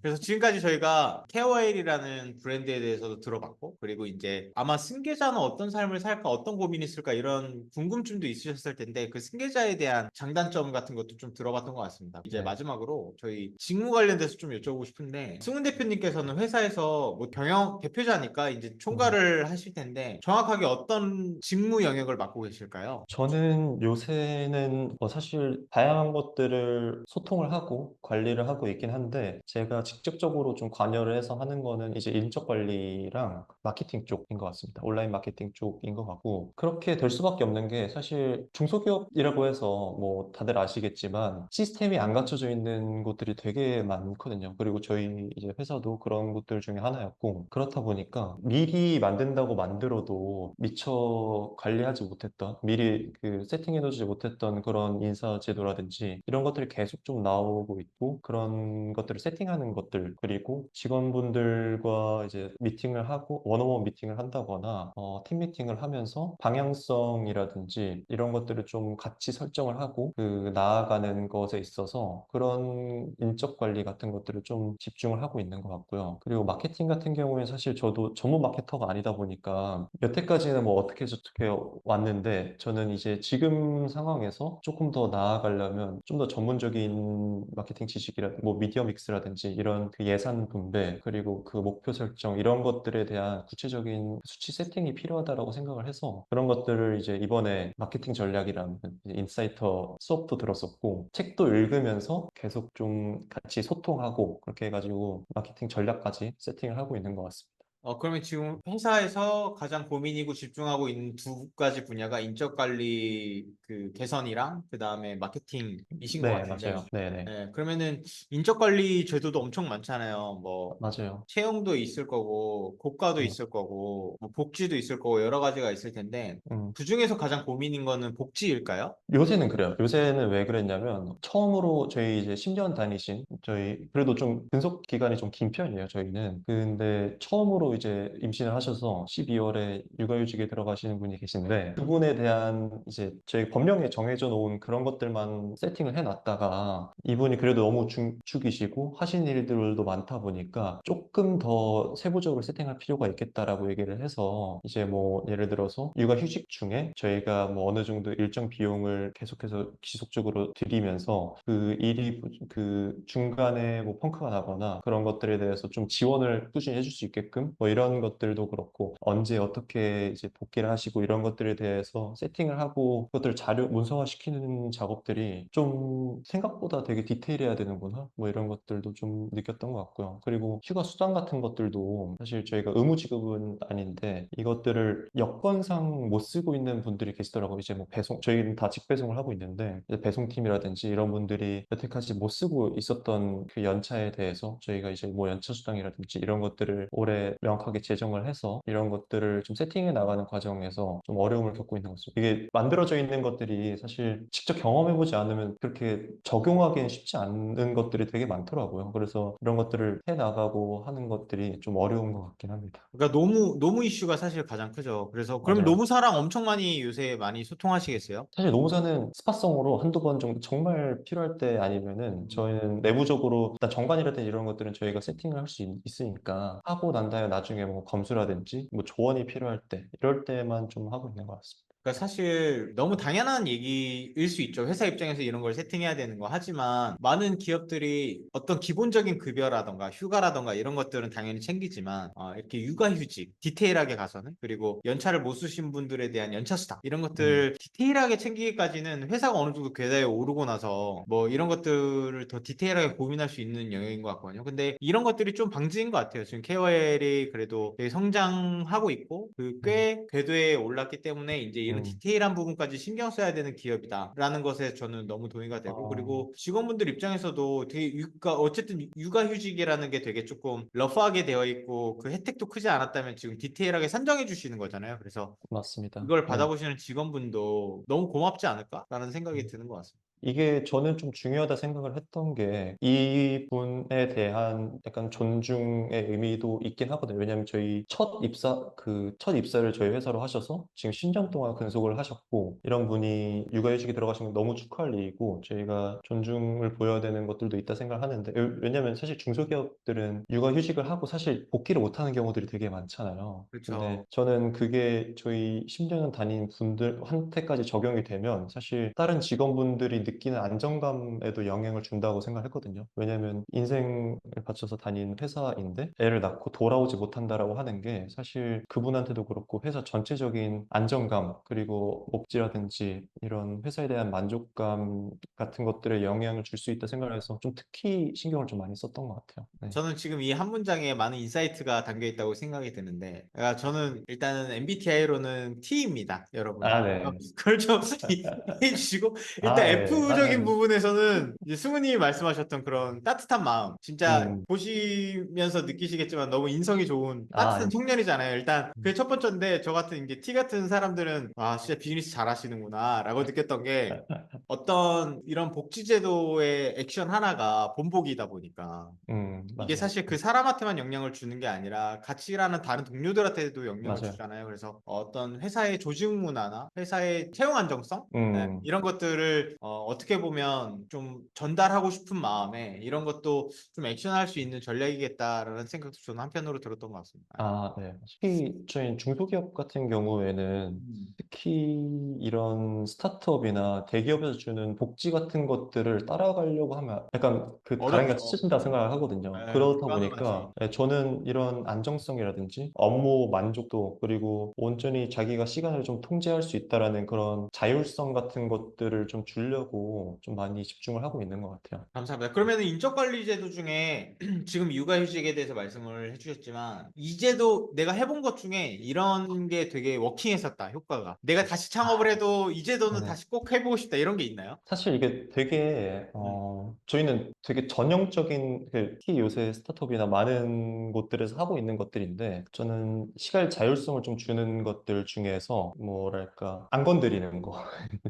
그래서 지금까지 저희가 케어웨일이라는 브랜드에 대해서도 들어봤고, 그리고 이제 아마 승계자는 어떤 삶을 살까, 어떤 고민이 있을까, 이런 궁금증도 있으셨을 텐데, 그 승계자에 대한 장단점 같은 것도 좀 들어봤던 것 같습니다. 이제 네. 마지막으로 저희 직무 관련돼서 좀 여쭤보고 싶은데, 승훈 대표님께서는 회사에서 뭐 경영 대표자니까 이제 음. 총괄을 하실 텐데, 정확하게 어떤 직무 영역을 맡고 계실까요? 저는 요새는 뭐 사실 다양한 것들을 소통을 하고 관리를 하고 있긴 한데 제가 직접적으로 좀 관여를 해서 하는 거는 이제 인적 관리랑 마케팅 쪽인 것 같습니다. 온라인 마케팅 쪽인 것 같고 그렇게 될 수밖에 없는 게 사실 중소기업이라고 해서 뭐 다들 아시겠지만 시스템이 안 갖춰져 있는 곳들이 되게 많거든요. 그리고 저희 이제 회사도 그런 곳들 중에 하나였고 그렇다 보니까 미리 만든다고 만들어도 미처 관리하지 못했던 미리 그 세팅해두지 못했던 그런 인사제도라든지 이런 것들이 계속 좀 나오고 있고 그런 것들을 세팅하는 것들 그리고 직원분들과 이제 미팅을 하고 원어원 미팅을 한다거나 팀 미팅을 하면서 방향성이라든지 이런 것들을 좀 같이 설정을 하고 그 나아가는 것에 있어서 그런 인적 관리 같은 것들을 좀 집중을 하고 있는 것 같고요. 그리고 마케팅 같은 경우에 사실 저도 전문 마케터가 아니다 보니까 여태까지는 뭐 어떻게 저렇게 왔는데 저는 이제 지금 상황에서 조금 더 나아가려면 좀 더 전문적인 마케팅 지식이라 뭐 미디어 믹스라든지 이런 그 예산 분배 그리고 그 목표 설정 이런 것들에 대한 구체적인 수치 세팅이 필요하다라고 생각을 해서 그런 것들을 이제 이번에 마케팅 전략이라는 이제 인사이터 수업도 들었었고 책도 읽으면서 계속 좀 같이 소통하고 그렇게 해가지고 마케팅 전략까지 세팅을 하고 있는 것 같습니다. 그러면 지금 회사에서 가장 고민이고 집중하고 있는 두 가지 분야가 인적 관리 그 개선이랑 그 다음에 마케팅이신 것 네, 같은데, 맞아요. 네네. 네, 그러면은 인적 관리 제도도 엄청 많잖아요. 뭐 맞아요. 채용도 있을 거고, 고과도 네. 있을 거고, 뭐 복지도 있을 거고 여러 가지가 있을 텐데, 음. 그 중에서 가장 고민인 거는 복지일까요? 요새는 그래요. 요새는 왜 그랬냐면 처음으로 저희 이제 10년 다니신 저희 그래도 좀 근속 기간이 좀 긴 편이에요. 저희는. 근데 처음으로 이제 임신을 하셔서 12월에 육아휴직에 들어가시는 분이 계신데 그분에 대한 이제 저희 법령에 정해져 놓은 그런 것들만 세팅을 해놨다가 이분이 그래도 너무 중축이시고 하신 일들도 많다 보니까 조금 더 세부적으로 세팅할 필요가 있겠다라고 얘기를 해서 이제 뭐 예를 들어서 육아휴직 중에 저희가 뭐 어느 정도 일정 비용을 계속해서 지속적으로 드리면서 그 일이 그 중간에 뭐 펑크가 나거나 그런 것들에 대해서 좀 지원을 꾸준히 해줄 수 있게끔 뭐 이런 것들도 그렇고 언제 어떻게 이제 복귀를 하시고 이런 것들에 대해서 세팅을 하고 그것들 자료 문서화 시키는 작업들이 좀 생각보다 되게 디테일해야 되는구나 뭐 이런 것들도 좀 느꼈던 것 같고요. 그리고 휴가 수당 같은 것들도 사실 저희가 의무 지급은 아닌데 이것들을 여건상 못 쓰고 있는 분들이 계시더라고요. 이제 뭐 배송 저희는 다 직배송을 하고 있는데 이제 배송팀이라든지 이런 분들이 여태까지 못 쓰고 있었던 그 연차에 대해서 저희가 이제 뭐 연차 수당이라든지 이런 것들을 올해 명확하게 제정을 해서 이런 것들을 좀 세팅해 나가는 과정에서 좀 어려움을 겪고 있는 것 같습니다. 이게 만들어져 있는 것들이 사실 직접 경험해보지 않으면 그렇게 적용하기는 쉽지 않은 것들이 되게 많더라고요. 그래서 이런 것들을 해 나가고 하는 것들이 좀 어려운 것 같긴 합니다. 그러니까 노무 이슈가 사실 가장 크죠. 그래서 그러면 맞아요. 노무사랑 엄청 많이 요새 많이 소통하시겠어요? 사실 노무사는 스팟성으로 한두 번 정도 정말 필요할 때 아니면은 저희는 내부적으로 일단 정관이라든지 이런 것들은 저희가 세팅을 할 수 있으니까 하고 난 다음에 나중에 뭐 검수라든지 뭐 조언이 필요할 때 이럴 때만 좀 하고 있는 것 같습니다. 그러니까 사실 너무 당연한 얘기일 수 있죠. 회사 입장에서 이런 걸 세팅해야 되는 거. 하지만 많은 기업들이 어떤 기본적인 급여라던가 휴가라던가 이런 것들은 당연히 챙기지만 이렇게 육아휴직 디테일하게 가서는 그리고 연차를 못 쓰신 분들에 대한 연차 수당 이런 음, 것들 디테일하게 챙기기까지는 회사가 어느 정도 궤도에 오르고 나서 뭐 이런 것들을 더 디테일하게 고민할 수 있는 영역인 것 같거든요. 근데 이런 것들이 좀 방지인 것 같아요. 지금 KOL이 그래도 되게 성장하고 있고 그 음, 꽤 궤도에 올랐기 때문에 이제 이런 음. 디테일한 부분까지 신경 써야 되는 기업이다라는 것에 저는 너무 동의가 되고 어, 그리고 직원분들 입장에서도 되게 어쨌든 육아휴직이라는 게 되게 조금 러프하게 되어 있고 그 혜택도 크지 않았다면 지금 디테일하게 산정해 주시는 거잖아요. 그래서 맞습니다. 이걸 네. 받아보시는 직원분도 너무 고맙지 않을까라는 생각이 음. 드는 것 같습니다. 이게 저는 좀 중요하다 생각을 했던 게 이분에 대한 약간 존중의 의미도 있긴 하거든요. 왜냐하면 저희 첫 입사를 저희 회사로 하셔서 지금 10년 동안 근속을 하셨고 이런 분이 육아휴직에 들어가신 건 너무 축하할 일이고 저희가 존중을 보여야 되는 것들도 있다 생각을 하는데 왜냐하면 사실 중소기업들은 육아휴직을 하고 사실 복귀를 못하는 경우들이 되게 많잖아요. 근데 그렇죠. 저는 그게 저희 10년 다닌 분들한테까지 적용이 되면 사실 다른 직원분들이 느끼는 안정감에도 영향을 준다고 생각했거든요. 왜냐하면 인생을 바쳐서 다닌 회사인데 애를 낳고 돌아오지 못한다라고 하는 게 사실 그분한테도 그렇고 회사 전체적인 안정감 그리고 복지라든지 이런 회사에 대한 만족감 같은 것들에 영향을 줄 수 있다 생각을 해서 좀 특히 신경을 좀 많이 썼던 것 같아요. 네. 저는 지금 이 한 문장에 많은 인사이트가 담겨 있다고 생각이 드는데, 저는 일단은 MBTI로는 T입니다, 여러분. 아, 네. 그걸 좀 이해해 주시고, 일단 아, 네. F적인 부분에서는 이제 승우님이 말씀하셨던 그런 따뜻한 마음, 진짜 음, 보시면서 느끼시겠지만 너무 인성이 좋은 따뜻한 아, 청년이잖아요. 일단 그게 첫 번째인데, 저 같은 이제 T 같은 사람들은 아, 진짜 비즈니스 잘하시는구나, 라고 느꼈던 게 어떤 이런 복지제도의 액션 하나가 본보기이다 보니까 이게 맞아요. 사실 그 사람한테만 영향을 주는 게 아니라 같이 일하는 다른 동료들한테도 영향을 맞아요. 주잖아요. 그래서 어떤 회사의 조직 문화나 회사의 채용 안정성 음, 이런 것들을 떻게 보면 좀 전달하고 싶은 마음에 이런 것도 좀 액션할 수 있는 전략이겠다라는 생각도 저는 한편으로 들었던 것 같습니다. 아, 네. 특히 저희 중소기업 같은 경우에는 음. 특히 이런 스타트업이나 대기업에서 주는 복지 같은 것들을 따라가려고 하면 약간 그 다랑이가 어렵죠. 찢어진다 생각을 하거든요. 그러다 불가능하지. 보니까 저는 이런 안정성이라든지 업무 만족도 그리고 온전히 자기가 시간을 좀 통제할 수 있다라는 그런 자율성 같은 것들을 좀 주려고 좀 많이 집중을 하고 있는 것 같아요. 감사합니다. 그러면 인적관리제도 중에 지금 육아휴직에 대해서 말씀을 해주셨지만 이 제도 내가 해본 것 중에 이런 게 되게 워킹했었다 효과가 내가 다시 창업을 해도 이 제도는 네. 다시 꼭 해보고 싶다 이런 게 있나요? 사실 이게 되게 음. 저희는 되게 전형적인 특히 요새 스타트업이나 많은 곳들에서 하고 있는 것들인데 저는 시간 자율성을 좀 주는 것들 중에서 뭐랄까 안 건드리는 거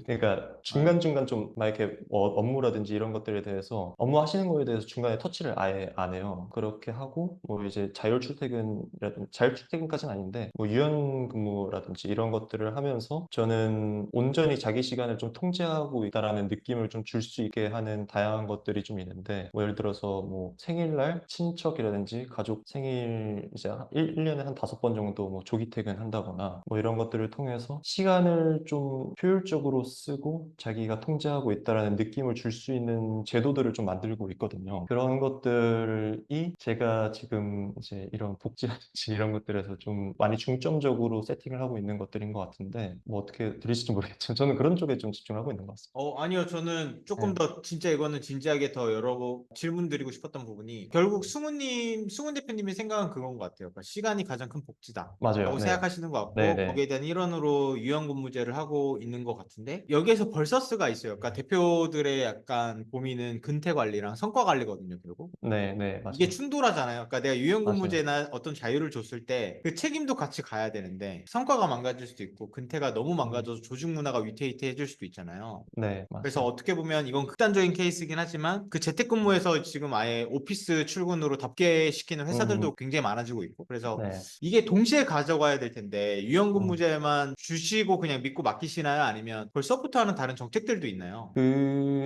그러니까 아, 중간중간 좀 막 이렇게 업무라든지 이런 것들에 대해서 업무 하시는 거에 대해서 중간에 터치를 아예 안 해요. 그렇게 하고 뭐 이제 자율 출퇴근까지는 아닌데 뭐 유연 근무라든지 이런 것들을 하면서 저는 온전히 자기 시간을 좀 통제하고 있다라는 느낌을 좀 줄 수 있게 하는 다양한 것들이 좀 있는데 뭐 예를 들어서 뭐 생일날 친척이라든지 가족 생일 이제 1년에 한 5번 정도 뭐 조기 퇴근한다거나 뭐 이런 것들을 통해서 시간을 좀 효율적으로 쓰고 자기가 통제하고 있다라는 느낌을 줄 수 있는 제도들을 좀 만들고 있거든요. 그런 것들이 제가 지금 이제 이런 복지라든지 이런 것들에서 좀 많이 중점적으로 세팅을 하고 있는 것들인 것 같은데 뭐 어떻게 들으실지 모르겠지만 저는 그런 쪽에 좀 집중하고 있는 것 같습니다. 아니요. 저는 조금 네, 더 진짜 이거는 진지하게 더 여러 질문 드리고 싶었던 부분이 결국 승훈 대표님이 생각은 그건 것 같아요. 그러니까 시간이 가장 큰 복지다. 맞아요. 라고 네, 생각하시는 것 네, 같고 네, 거기에 대한 일원으로 유연근무제를 하고 있는 것 같은데 여기에서 벌서스가 있어요. 그러니까 대표들의 약간 고민은 근태 관리랑 성과 관리거든요. 결국 네, 네, 이게 맞아요. 충돌하잖아요. 그러니까 내가 맞아요. 유연근무제나 어떤 자유를 줬을 때 그 책임도 같이 가야 되는데 성과가 망가질 수도 있고 근태가 너무 음, 망가져서 조직 문화가 위태위태해질 수도 있잖아요. 네, 그래서 맞아요. 어떻게 보면 이건 극단적인 케이스이긴 하지만 그 재택근무에서 지금 아예 오피스 출근으로 답게 시키는 음, 회사들도 굉장히 많아지고 있고 그래서 네. 이게 동시에 가져가야 될 텐데 음. 유연근무제만 주시고 그냥 믿고 맡기시나요? 아니면 그걸 서포트하는 다른 정책들도 있나요?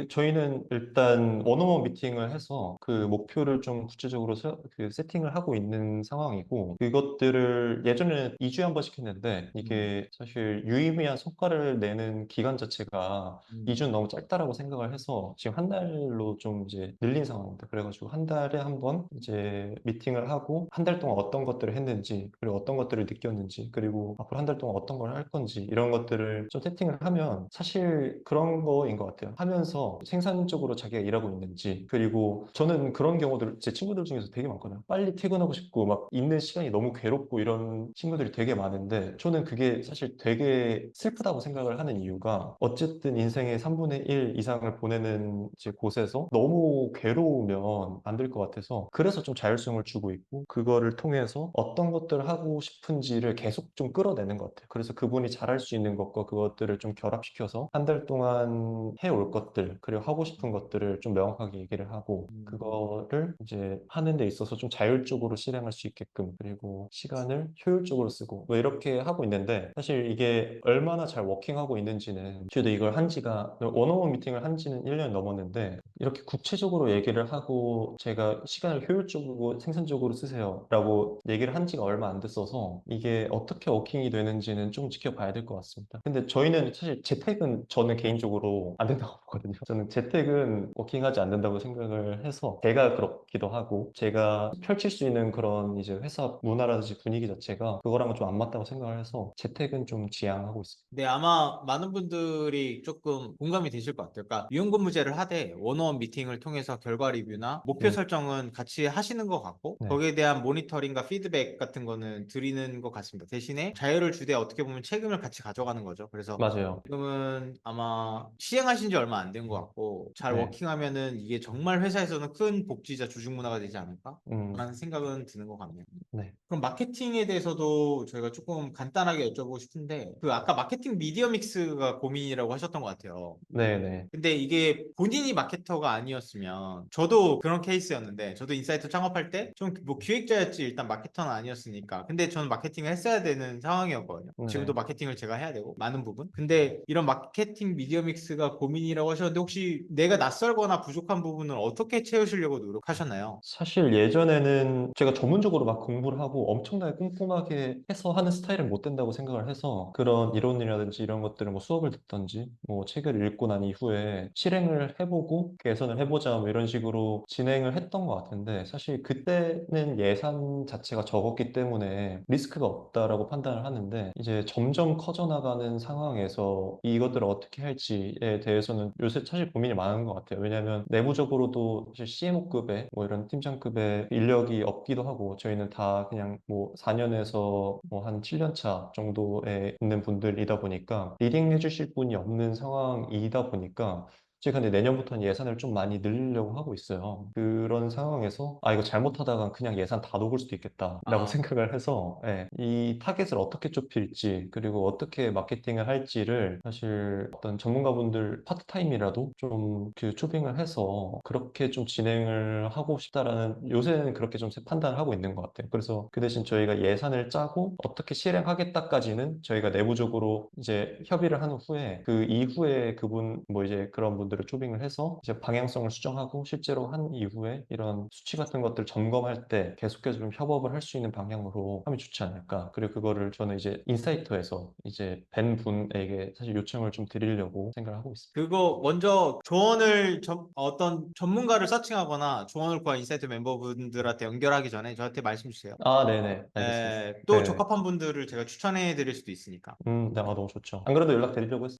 저희는 일단 원어원 미팅을 해서 그 목표를 좀 구체적으로 세팅을 하고 있는 상황이고, 그것들을 예전에는 2주에 한 번씩 했는데, 음, 이게 사실 유의미한 성과를 내는 기간 자체가 음, 2주는 너무 짧다라고 생각을 해서 지금 한 달로 좀 이제 늘린 상황입니다. 그래가지고 한 달에 한 번 이제 미팅을 하고, 한 달 동안 어떤 것들을 했는지, 그리고 어떤 것들을 느꼈는지, 그리고 앞으로 한 달 동안 어떤 걸 할 건지, 이런 것들을 좀 세팅을 하면 사실 그런 거인 것 같아요. 하면서 생산적으로 자기가 일하고 있는지, 그리고 저는 그런 경우들 제 친구들 중에서 되게 많거든요. 빨리 퇴근하고 싶고 막 있는 시간이 너무 괴롭고 이런 친구들이 되게 많은데 저는 그게 사실 되게 슬프다고 생각을 하는 이유가 어쨌든 인생의 3분의 1 이상을 보내는 이제 곳에서 너무 괴로우면 안 될 것 같아서 그래서 좀 자율성을 주고 있고 그거를 통해서 어떤 것들을 하고 싶은지를 계속 좀 끌어내는 것 같아요. 그래서 그분이 잘할 수 있는 것과 그것들을 좀 결합시켜서 한 달 동안 좀 해올 것들, 그리고 하고 싶은 것들을 좀 명확하게 얘기를 하고, 음. 그거를 이제 하는 데 있어서 좀 자율적으로 실행할 수 있게끔, 그리고 시간을 효율적으로 쓰고, 뭐 이렇게 하고 있는데, 사실 이게 얼마나 잘 워킹하고 있는지는, 저도 이걸 한 지가, 원어원 미팅을 한 지는 1년 넘었는데, 이렇게 구체적으로 얘기를 하고, 제가 시간을 효율적으로 생산적으로 쓰세요 라고 얘기를 한 지가 얼마 안 됐어서, 이게 어떻게 워킹이 되는지는 좀 지켜봐야 될 것 같습니다. 근데 저희는 사실 재택은 저는 개인적으로 안 된다고 보거든요. 저는 재택은 워킹하지 않는다고 생각을 해서 제가 그렇기도 하고 제가 펼칠 수 있는 그런 이제 회사 문화라든지 분위기 자체가 그거랑은 좀 안 맞다고 생각을 해서 재택은 좀 지향하고 있습니다. 네, 아마 많은 분들이 조금 공감이 되실 것 같아요. 그러니까 유연근무제를 하되 원어원 미팅을 통해서 결과 리뷰나 목표 음, 설정은 같이 하시는 것 같고 네, 거기에 대한 모니터링과 피드백 같은 거는 드리는 것 같습니다. 대신에 자유를 주되 어떻게 보면 책임을 같이 가져가는 거죠. 그래서 맞아요. 지금은 아마 시행하신 지 얼마 안 된 것 같고 잘 네, 워킹하면은 이게 정말 회사에서는 큰 복지자 조직 문화가 되지 않을까? 음, 라는 생각은 드는 것 같네요. 네, 그럼 마케팅에 대해서도 저희가 조금 간단하게 여쭤보고 싶은데, 그 아까 마케팅 미디어 믹스가 고민이라고 하셨던 것 같아요. 네, 네, 근데 이게 본인이 마케터가 아니었으면, 저도 그런 케이스였는데, 저도 인사이트 창업할 때 좀 뭐 기획자였지 일단 마케터는 아니었으니까. 근데 저는 마케팅을 했어야 되는 상황이었거든요. 지금도 네. 마케팅을 제가 해야 되고, 많은 부분. 근데 이런 마케팅 미디어 믹스가 고민이라고 하셨는데, 혹시 내가 낯설거나 부족한 부분을 어떻게 채우시려고 노력하셨나요? 사실 예전에는 제가 전문적으로 막 공부를 하고 엄청나게 꼼꼼하게 해서 하는 스타일은 못 된다고 생각을 해서 그런 이론이라든지 이런 것들을 뭐 수업을 듣던지 뭐 책을 읽고 난 이후에 실행을 해보고 개선을 해보자 뭐 이런 식으로 진행을 했던 것 같은데 사실 그때는 예산 자체가 적었기 때문에 리스크가 없다라고 판단을 하는데 이제 점점 커져나가는 상황에서 이것들을 어떻게 할지에 대해서는 요새 사실 고민이 많은 것 같아요. 왜냐하면 내부적으로도 사실 CMO급의 뭐 이런 팀장급의 인력이 없기도 하고 저희는 다 그냥 뭐 4년에서 뭐 한 7년 차 정도에 있는 분들이다 보니까 리딩 해주실 분이 없는 상황이다 보니까 제가 근데 내년부터는 예산을 좀 많이 늘리려고 하고 있어요. 그런 상황에서 아 이거 잘못하다가 그냥 예산 다 녹을 수도 있겠다라고 아, 생각을 해서 예, 이 타겟을 어떻게 좁힐지 그리고 어떻게 마케팅을 할지를 사실 어떤 전문가분들 파트타임이라도 좀 그 초빙을 해서 그렇게 좀 진행을 하고 싶다라는 요새는 그렇게 좀 판단을 하고 있는 것 같아요. 그래서 그 대신 저희가 예산을 짜고 어떻게 실행하겠다까지는 저희가 내부적으로 이제 협의를 한 후에 그 이후에 그분 뭐 이제 그런 분들을 초빙을 해서 이제 방향성을 수정하고 실제로 한 이후에 이런 수치 같은 것들 점검할 때 계속해서 좀 협업을 할 수 있는 방향으로 하면 좋지 않을까. 그리고 그거를 저는 이제 인사이터에서 이제 뵌 분에게 사실 요청을 좀 드리려고 생각을 하고 있습니다. 그거 먼저 조언을 어떤 전문가를 서칭하거나 조언을 구한 인사이트 멤버분들한테 연결하기 전에 저한테 말씀 주세요. 아, 네네. 알겠습니다. 또 네. 적합한 분들을 제가 추천해 드릴 수도 있으니까. 네, 아, 너무 좋죠. 안 그래도 연락드리려고 했어요.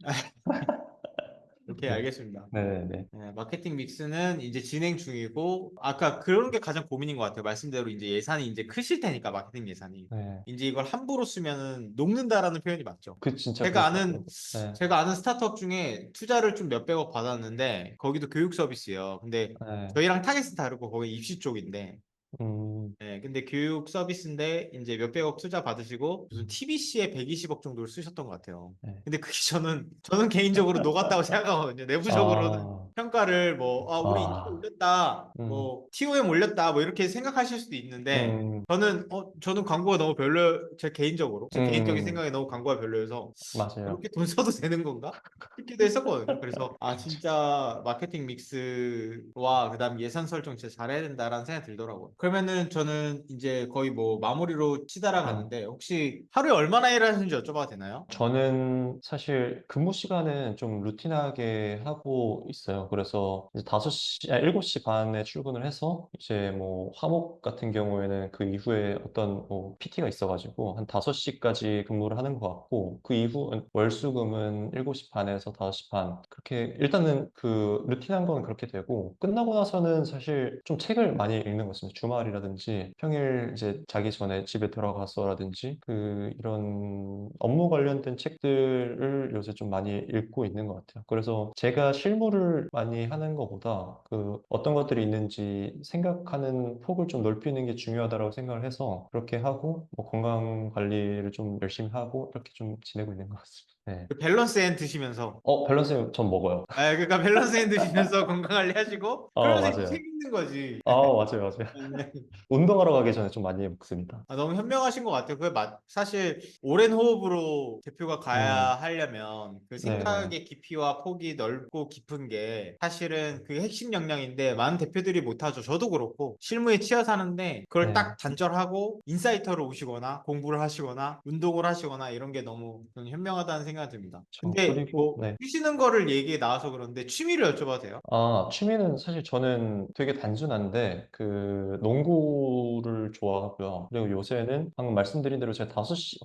오케이, 네. 알겠습니다. 네네네. 마케팅 믹스는 이제 진행 중이고, 아까 그런 게 가장 고민인 것 같아요. 말씀대로 이제 예산이 이제 크실 테니까, 마케팅 예산이. 네. 이제 이걸 함부로 쓰면은 녹는다라는 표현이 맞죠. 그 진짜 제가 그럴 것 아는, 같아요. 네. 제가 아는 스타트업 중에 투자를 좀 몇백억 받았는데, 거기도 교육 서비스예요. 근데 네. 저희랑 타겟은 다르고, 거기 입시 쪽인데, 음, 근데 교육 서비스인데 이제 몇백억 투자 받으시고 무슨 TBC에 120억 정도를 쓰셨던 것 같아요. 네. 근데 그게 저는 개인적으로 녹았다고 생각하거든요. 내부적으로는 아, 평가를 뭐 우리 인지 아, 올렸다, 음, 뭐 TOM 올렸다, 뭐 이렇게 생각하실 수도 있는데 음, 저는 광고가 너무 별로 제 개인적인 음, 생각에 너무 광고가 별로여서 맞아요. 그렇게 돈 써도 되는 건가? 싶기도 했었거든요. 그래서 진짜 마케팅 믹스와 그다음 예산 설정 진짜 잘해야 된다라는 생각이 들더라고요. 그러면은 저는 이제 거의 뭐 마무리로 치달아 음. 가는데 혹시 하루에 얼마나 일하시는지 여쭤봐도 되나요? 저는 사실 근무 시간은 좀 루틴하게 하고 있어요. 그래서 이제 5시, 7시 반에 출근을 해서 이제 뭐 화목 같은 경우에는 그 이후에 어떤 뭐 PT가 있어가지고 한 5시까지 근무를 하는 것 같고 그 이후 월수금은 7시 반에서 5시 반 그렇게 일단은 그 루틴한 건 그렇게 되고 끝나고 나서는 사실 좀 책을 많이 읽는 것 같습니다. 주말이라든지 평일 이제 자기 전에 집에 들어가서라든지 그 이런 업무 관련된 책들을 요새 좀 많이 읽고 있는 것 같아요. 그래서 제가 실무를 많이 하는 것보다 그 어떤 것들이 있는지 생각하는 폭을 좀 넓히는 게 중요하다고 생각을 해서 그렇게 하고 뭐 건강 관리를 좀 열심히 하고 이렇게 좀 지내고 있는 것 같습니다. 네. 그 밸런스 앤 드시면서 밸런스 전 먹어요. 그러니까 밸런스 앤 드시면서 건강 관리 하시고 그러면서 이제 맞아요. 책임있는 거지. 맞아요, 맞아요. 네. 운동하러 가기 전에 좀 많이 먹습니다. 너무 현명하신 것 같아요. 사실 오랜 호흡으로 대표가 가야 음, 하려면 그 네네. 생각의 깊이와 폭이 넓고 깊은 게 사실은 그 핵심 역량인데 많은 대표들이 못하죠. 저도 그렇고 실무에 치여 사는데 그걸 네. 딱 단절하고 인사이터로 오시거나 공부를 하시거나 운동을 하시거나 이런 게 너무 저는 현명하다는 생각이 듭니다. 근데 그리고, 뭐 네. 쉬시는 거를 얘기에 나와서 그런데 취미를 여쭤봐도 돼요? 취미는 사실 저는 되게 단순한데, 농구를 좋아하고요. 그리고 요새는 방금 말씀드린 대로 제가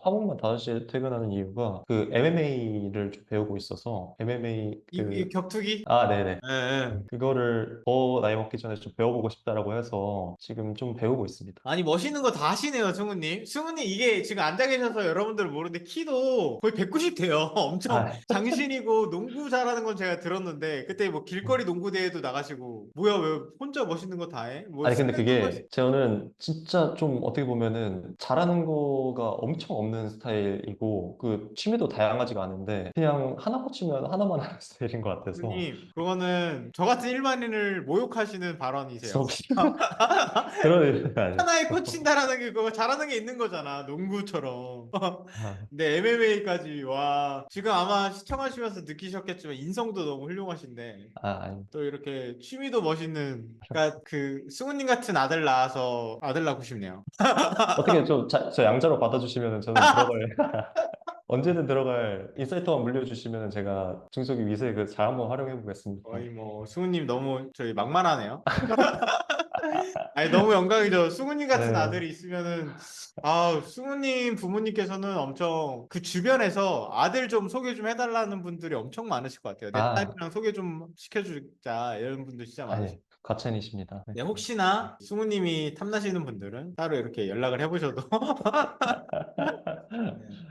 화목만 5시에 퇴근하는 이유가 MMA를 좀 배우고 있어서, MMA 이 격투기? 네네. 예, 예. 그거를 더 나이 먹기 전에 좀 배워보고 싶다라고 해서 지금 좀 배우고 있습니다. 아니 멋있는 거 다 하시네요, 승우님. 승우님 이게 지금 앉아 계셔서 여러분들 모르는데 키도 거의 190 돼요. 엄청 아, 장신이고 농구 잘하는 건 제가 들었는데 그때 뭐 길거리 농구 대회도 나가시고 뭐야 왜 혼자 멋있는 거 다 해? 뭐 아니, 근데 스펙도 그게 저는 진짜 좀 어떻게 보면은 잘하는 거가 엄청 없는 스타일이고, 취미도 다양하지가 않은데, 그냥 하나 꽂히면 하나만 하는 스타일인 것 같아서. 승우님 그거는 저 같은 일반인을 모욕하시는 발언이세요. 속 그런 의미가 하나에 아니고. 꽂힌다라는 게 그거 잘하는 게 있는 거잖아. 농구처럼. 아, 근데 MMA까지 와 지금 아마 시청하시면서 느끼셨겠지만 인성도 너무 훌륭하신데 아니. 또 이렇게 취미도 멋있는 그러니까 그 승우님 같은 아들 낳아서 아들 낳고 싶네요. 어떻게 저 양자로 받아주시면 저는 언제든 들어갈 인사이트만 물려주시면 제가 중소기 위세 잘 한번 활용해 보겠습니다. 거의 뭐 승우님 너무 저희 막말하네요. 아니 너무 영광이죠. 승우님 같은 네. 아들이 있으면은 승우님 부모님께서는 엄청 그 주변에서 아들 좀 소개 좀 해달라는 분들이 엄청 많으실 것 같아요. 내 아, 딸이랑 소개 좀 시켜주자 이런 분들 진짜 많으실 아니, 과찬이십니다. 네. 네, 혹시나 승우님이 탐나시는 분들은 따로 이렇게 연락을 해보셔도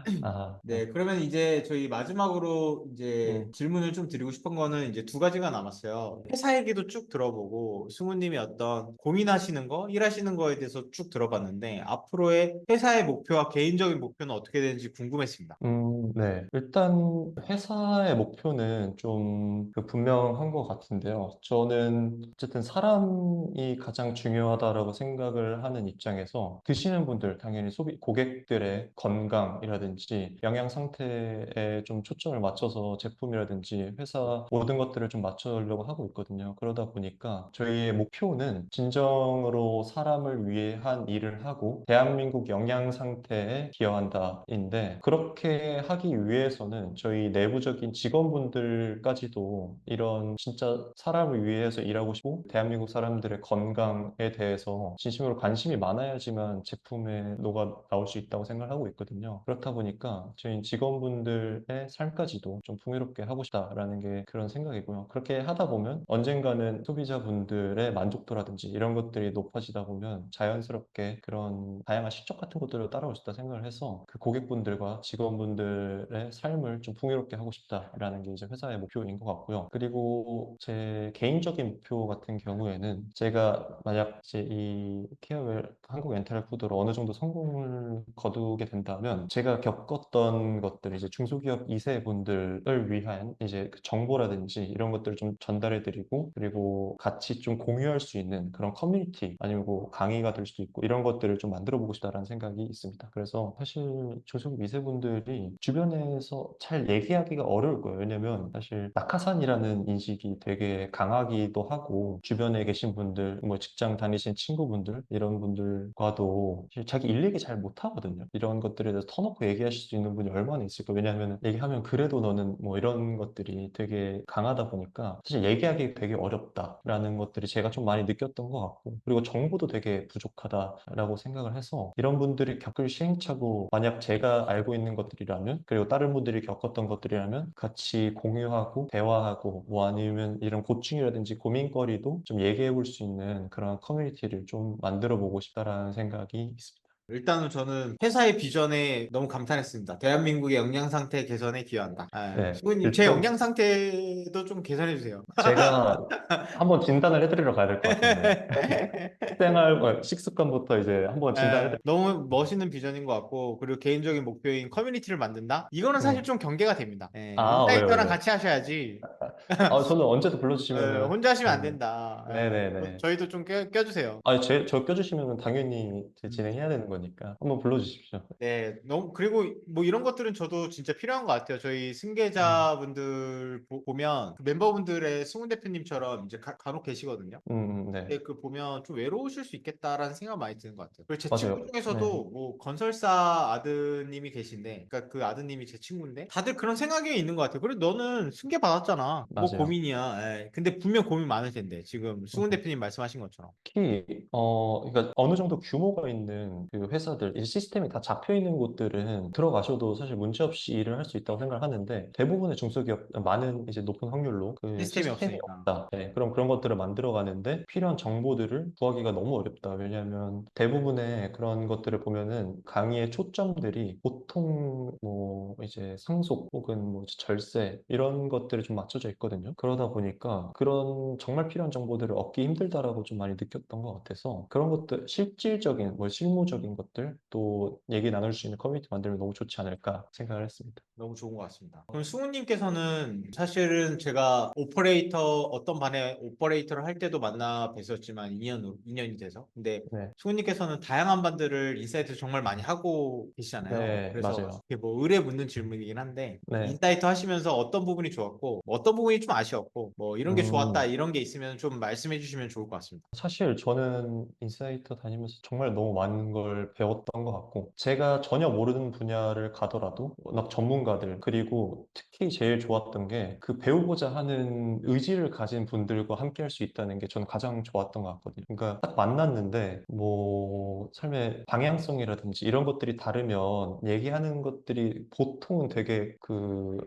네. 네, 그러면 이제 저희 마지막으로 이제 음, 질문을 좀 드리고 싶은 거는 이제 두 가지가 남았어요. 회사 얘기도 쭉 들어보고 승우님이 어떤 고민하시는 거, 일하시는 거에 대해서 쭉 들어봤는데 앞으로의 회사의 목표와 개인적인 목표는 어떻게 되는지 궁금했습니다. 네. 일단 회사의 목표는 좀 분명한 것 같은데요. 저는 어쨌든 사람이 가장 중요하다라고 생각을 하는 입장에서 드시는 분들, 당연히 고객들의 건강이라든지 영양 상태에 좀 초점을 맞춰서 제품이라든지 회사 모든 것들을 좀 맞추려고 하고 있거든요. 그러다 보니까 저희의 목표는 진정으로 사람을 위해 한 일을 하고 대한민국 영양 상태에 기여한다인데, 그렇게 하기 위해서는 저희 내부적인 직원분들까지도 이런 진짜 사람을 위해서 일하고 싶고 대한민국 사람들의 건강에 대해서 진심으로 관심이 많아야지만 제품에 녹아 나올 수 있다고 생각을 하고 있거든요. 그렇다 보니까 저희 직원분들의 삶까지도 좀 풍요롭게 하고 싶다라는 게 그런 생각이고요. 그렇게 하다 보면 언젠가는 소비자분들의 만족도라든지 이런 것들이 높아지다 보면 자연스럽게 그런 다양한 실적 같은 것들을 따라올 수 있다 생각을 해서 그 고객분들과 직원분들의 삶을 좀 풍요롭게 하고 싶다라는 게 이제 회사의 목표인 것 같고요. 그리고 제 개인적인 목표 같은 경우에는 제가 만약 이제 이 케어웰 한국 엔탈 푸드로 어느 정도 성공을 거두게 된다면 제가 겪었던 것들 이제 중소기업 2세 분들을 위한 이제 그 정보라든지 이런 것들을 좀 전달해 드리고, 그리고 같이 좀 공유할 수 있는 그런 커뮤니티 아니면 뭐 강의가 될 수도 있고 이런 것들을 좀 만들어 보고 싶다라는 생각이 있습니다. 그래서 사실 중소기업 2세 분들이 주변에서 잘 얘기하기가 어려울 거예요. 왜냐면 사실 낙하산이라는 인식이 되게 강하기도 하고, 주변에 계신 분들, 뭐 직장 다니신 친구분들 이런 분들과도 사실 자기 일 얘기 잘 못하거든요. 이런 것들에 대해서 터놓고 얘기하실 수 있는 분이 얼마나 있을까. 왜냐하면 얘기하면 그래도 너는 뭐 이런 것들이 되게 강하다 보니까 사실 얘기하기 되게 어렵다라는 것들이 제가 좀 많이 느꼈던 것 같고, 그리고 정보도 되게 부족하다라고 생각을 해서 이런 분들이 겪을 시행착오, 만약 제가 알고 있는 것들이라면, 그리고 다른 분들이 겪었던 것들이라면 같이 공유하고 대화하고, 뭐 아니면 이런 고충이라든지 고민거리도 좀 얘기해 볼 수 있는 그런 커뮤니티를 좀 만들어 보고 싶다라는 생각이 있습니다. 일단은 저는 회사의 비전에 너무 감탄했습니다. 대한민국의 영양 상태 개선에 기여한다. 네. 수고님, 제 일단 영양 상태도 좀 개선해 주세요. 제가 한번 진단을 해드리러 가야 될 것 같은데. 식습관부터 이제 한번 진단해드릴게요. 너무 멋있는 비전인 것 같고, 그리고 개인적인 목표인 커뮤니티를 만든다? 이거는 사실 좀 경계가 됩니다. 왜요, 인사이터랑 왜요? 같이 하셔야지. 저는 언제든 불러주시면은, 혼자 하시면 안 네. 된다. 네네네. 저희도 좀 껴주세요. 저 껴주시면 당연히 이제 음. 진행해야 되는 거니까 한번 불러주십시오. 네, 그리고 뭐 이런 것들은 저도 진짜 필요한 것 같아요. 저희 승계자분들 보면 그 멤버분들의 승훈 대표님처럼 이제 간혹 계시거든요. 네. 근데 그 보면 좀 외로우실 수 있겠다라는 생각 많이 드는 것 같아요. 그리고 제 친구 맞아요. 네. 중에서도 뭐 건설사 아드님이 계신데, 그러니까 그 아드님이 제 친구인데, 다들 그런 생각이 있는 것 같아요. 그래, 너는 승계 받았잖아. 뭐 맞아요. 고민이야. 근데 분명 고민 많을 텐데, 지금 승훈 음. 대표님 말씀하신 것처럼. 특히 그러니까 어느 정도 규모가 있는 그 회사들, 이 시스템이 다 잡혀 있는 곳들은 들어가셔도 사실 문제 없이 일을 할 수 있다고 생각을 하는데 대부분의 중소기업 많은 이제 높은 확률로 그 시스템이 시스템이 없으니까. 없다. 네, 그런 것들을 만들어 가는데 필요한 정보들을 구하기가 너무 어렵다. 왜냐하면 대부분의 그런 것들을 보면은 강의의 초점들이 보통 뭐 이제 상속 혹은 뭐 절세 이런 것들이 좀 맞춰져 있거든요. 그러다 보니까 그런 정말 필요한 정보들을 얻기 힘들다라고 좀 많이 느꼈던 것 같아서 그런 것들 실질적인 뭐 실무적인 것들 또 얘기 나눌 수 있는 커뮤니티 만들면 너무 좋지 않을까 생각을 했습니다. 너무 좋은 것 같습니다. 그럼 승우님께서는 사실은 제가 어떤 반에 오퍼레이터를 할 때도 만나 뵀었지만 2년이 돼서. 근데 네, 승우님께서는 다양한 반들을 인사이트 정말 많이 하고 계시잖아요. 네, 그래서 맞아요. 이게 뭐 의뢰 묻는 질문이긴 한데, 네, 인사이트 하시면서 어떤 부분이 좋았고, 뭐 어떤 부분이 좀 아쉬웠고, 뭐 이런 게 좋았다, 음. 이런 게 있으면 좀 말씀해 주시면 좋을 것 같습니다. 사실 저는 인사이트 다니면서 정말 너무 많은 걸 배웠던 것 같고, 제가 전혀 모르는 분야를 가더라도 워낙 전문가들, 그리고 특히 제일 좋았던 게 그 배우고자 하는 의지를 가진 분들과 함께 할 수 있다는 게 저는 가장 좋았던 것 같거든요. 그러니까 딱 만났는데, 뭐, 삶의 방향성이라든지 이런 것들이 다르면 얘기하는 것들이 보통은 되게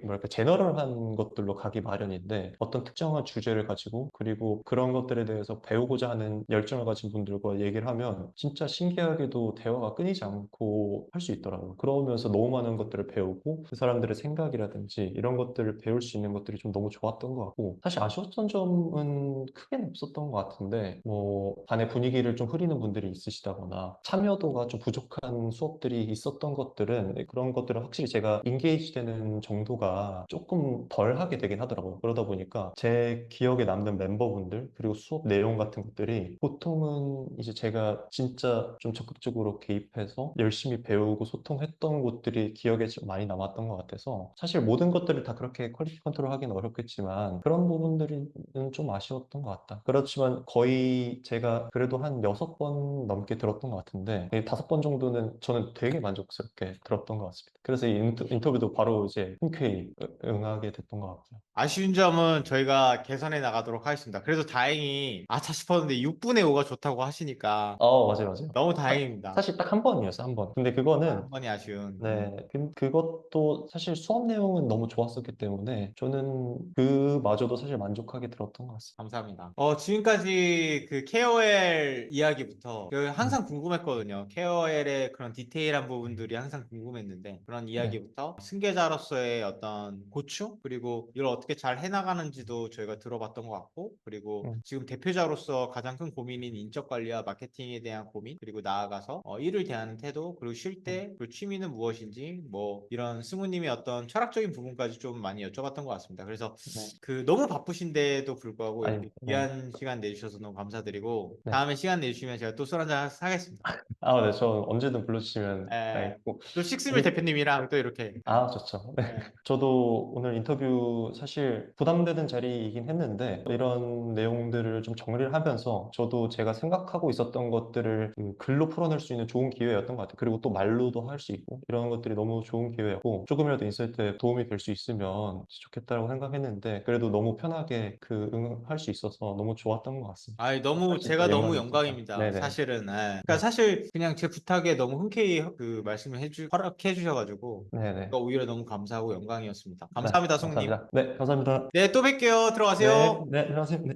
뭐랄까, 제너럴한 것들로 가기 마련인데, 어떤 특정한 주제를 가지고, 그리고 그런 것들에 대해서 배우고자 하는 열정을 가진 분들과 얘기를 하면 진짜 신기하게도 대화가 끊이지 않고 할 수 있더라고요. 그러면서 너무 많은 것들을 배우고 그 사람들의 생각이라든지 이런 것들을 배울 수 있는 것들이 좀 너무 좋았던 것 같고 사실 아쉬웠던 점은 크게는 없었던 것 같은데 뭐 반의 분위기를 좀 흐리는 분들이 있으시다거나 참여도가 좀 부족한 수업들이 있었던 것들은 그런 것들은 확실히 제가 인게이지 되는 정도가 조금 덜 하게 되긴 하더라고요. 그러다 보니까 제 기억에 남는 멤버분들 그리고 수업 내용 같은 것들이 보통은 이제 제가 진짜 좀 적극적으로 개입해서 열심히 배우고 소통했던 곳들이 기억에 좀 많이 남았던 것 같아서 사실 모든 것들을 다 그렇게 퀄리티 컨트롤 하기는 어렵겠지만 그런 부분들은 좀 아쉬웠던 것 같다. 그렇지만 거의 제가 그래도 한 6번 넘게 들었던 것 같은데 5번 정도는 저는 되게 만족스럽게 들었던 것 같습니다. 그래서 이 인터뷰도 바로 이제 흔쾌히 응하게 됐던 것 같고요. 아쉬운 점은 저희가 개선해 나가도록 하겠습니다. 그래도 다행히 아차 싶었는데 6분의 5가 좋다고 하시니까 맞아요, 맞아요. 너무 다행입니다. 사실 딱 한 번이었어요, 한 번. 근데 그거는 한 번이 아쉬운. 네, 그것도 사실 수업 내용은 너무 좋았었기 때문에 저는 그마저도 사실 만족하게 들었던 것 같습니다. 감사합니다. 지금까지 그 KOL 이야기부터 음, 항상 궁금했거든요. KOL의 그런 디테일한 부분들이 항상 궁금했는데 그런 네, 이야기부터 승계자로서의 어떤 고충 그리고 이걸 어떻게 잘 해나가는지도 저희가 들어봤던 것 같고 그리고 음, 지금 대표자로서 가장 큰 고민인 인적 관리와 마케팅에 대한 고민 그리고 나아가서 일을 대하는 태도 그리고 쉴 음, 때 그 취미는 무엇인지 뭐 이런 승우님의 어떤 철학적인 부분까지 좀 많이 여쭤봤던 것 같습니다. 그래서 네, 너무 바쁘신데도 불구하고 이렇게 아닙니다. 네, 귀한 시간 내주셔서 너무 감사드리고 네. 다음에 시간 내주시면 제가 또 술 한잔 하겠습니다. 네, 저 언제든 불러주시면 에, 알겠고. 또 식스밀 오늘 대표님이랑 또 이렇게 좋죠. 네. 에, 저도 오늘 인터뷰 사실 부담되는 자리이긴 했는데 이런 내용들을 좀 정리를 하면서 저도 제가 생각하고 있었던 것들을 그 글로 풀어낼 수 있는 좋은 기회였던 것 같아요. 그리고 또 말로도 할 수 있고 이런 것들이 너무 좋은 기회였고 조금이라도 인사이트에 도움이 될 수 있으면 좋겠다고 생각했는데 그래도 너무 편하게 응할 수 있어서 너무 좋았던 것 같습니다. 제가 진짜 너무 영광이었습니다. 영광입니다. 네네. 사실은 그러니까 네. 사실 그냥 제 부탁에 너무 흔쾌히 그 말씀을 허락해 주셔가지고 네네. 오히려 너무 감사하고 영광이었습니다. 네. 감사합니다, 성우님. 감사합니다. 네. 감사합니다. 네, 또 뵐게요. 네. 들어가세요. 네. 안녕하세요. 네.